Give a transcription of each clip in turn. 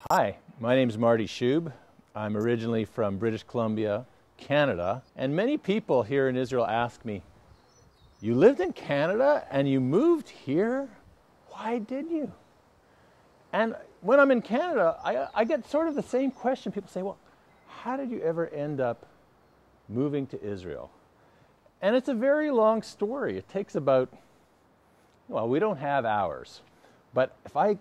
Hi, my name is Marty Shub. I'm originally from British Columbia, Canada, and many people here in Israel ask me, you lived in Canada and you moved here? Why did you? And when I'm in Canada, I get sort of the same question. People say, well, how did you ever end up moving to Israel? And it's a very long story. It takes about, well, we don't have hours, but if I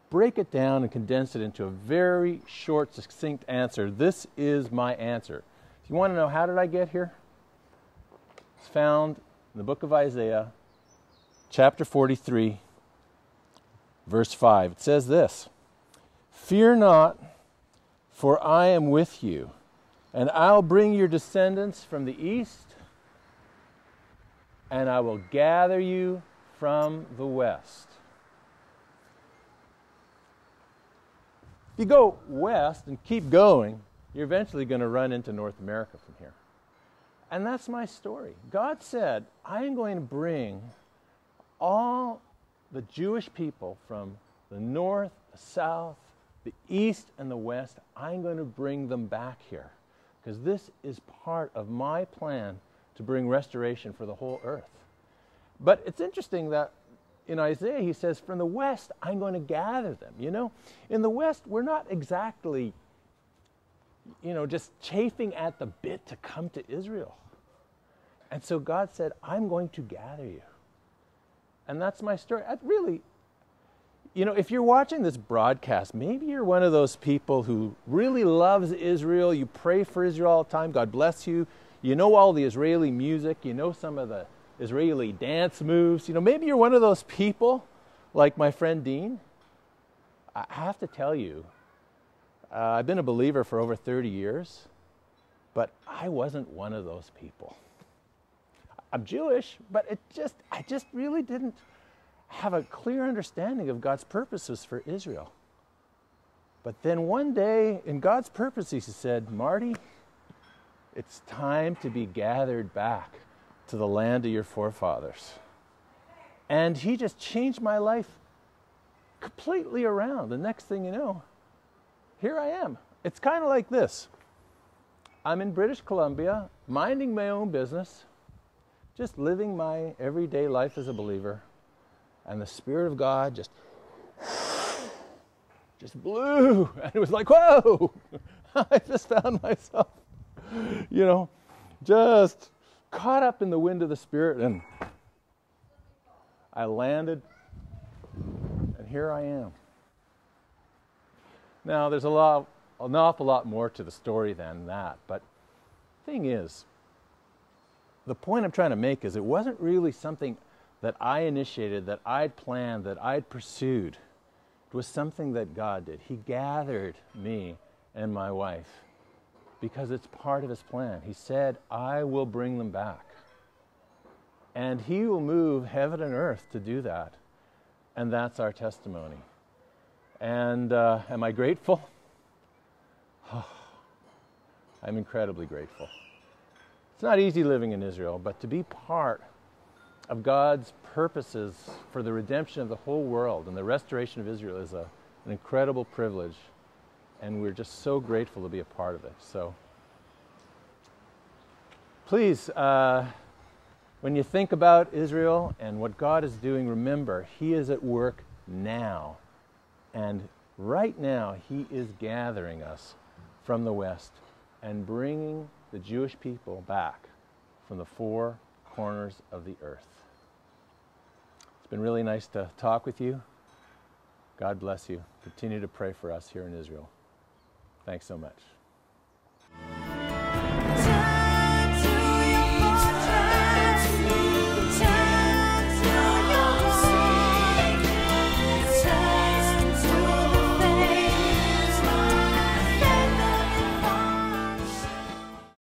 break it down and condense it into a very short, succinct answer, this is my answer. If you want to know how did I get here, it's found in the book of Isaiah, chapter 43, verse 5. It says this, "Fear not, for I am with you, and I'll bring your descendants from the east, and I will gather you from the west." If you go west and keep going, you're eventually going to run into North America from here. And that's my story. God said, I am going to bring all the Jewish people from the north, the south, the east, and the west. I'm going to bring them back here because this is part of my plan to bring restoration for the whole earth. But it's interesting that in Isaiah, he says, from the west, I'm going to gather them. You know, in the west, we're not exactly, just chafing at the bit to come to Israel. And so God said, I'm going to gather you. And that's my story. If you're watching this broadcast, maybe you're one of those people who really loves Israel. You pray for Israel all the time. God bless you. You know all the Israeli music. You know some of the Israeli dance moves. Maybe you're one of those people like my friend Dean. I have to tell you, I've been a believer for over 30 years, but I wasn't one of those people. I'm Jewish, but I just really didn't have a clear understanding of God's purposes for Israel. But then one day in God's purposes, he said, Marty, it's time to be gathered back to the land of your forefathers. And he just changed my life completely around. The next thing you know, here I am. It's kind of like this. I'm in British Columbia, minding my own business, just living my everyday life as a believer. And the Spirit of God just blew. And it was like, whoa! I just found myself, just caught up in the wind of the Spirit, and I landed, and here I am. Now, there's an awful lot more to the story than that, but the thing is, the point I'm trying to make is it wasn't really something that I initiated, that I'd planned, that I'd pursued. It was something that God did. He gathered me and my wife because it's part of his plan. He said, I will bring them back. And he will move heaven and earth to do that. And that's our testimony. And am I grateful? Oh, I'm incredibly grateful. It's not easy living in Israel, but to be part of God's purposes for the redemption of the whole world and the restoration of Israel is an incredible privilege. And we're just so grateful to be a part of it. So please, when you think about Israel and what God is doing, remember, he is at work now. And right now, he is gathering us from the west and bringing the Jewish people back from the four corners of the earth. It's been really nice to talk with you. God bless you. Continue to pray for us here in Israel. Thanks so much.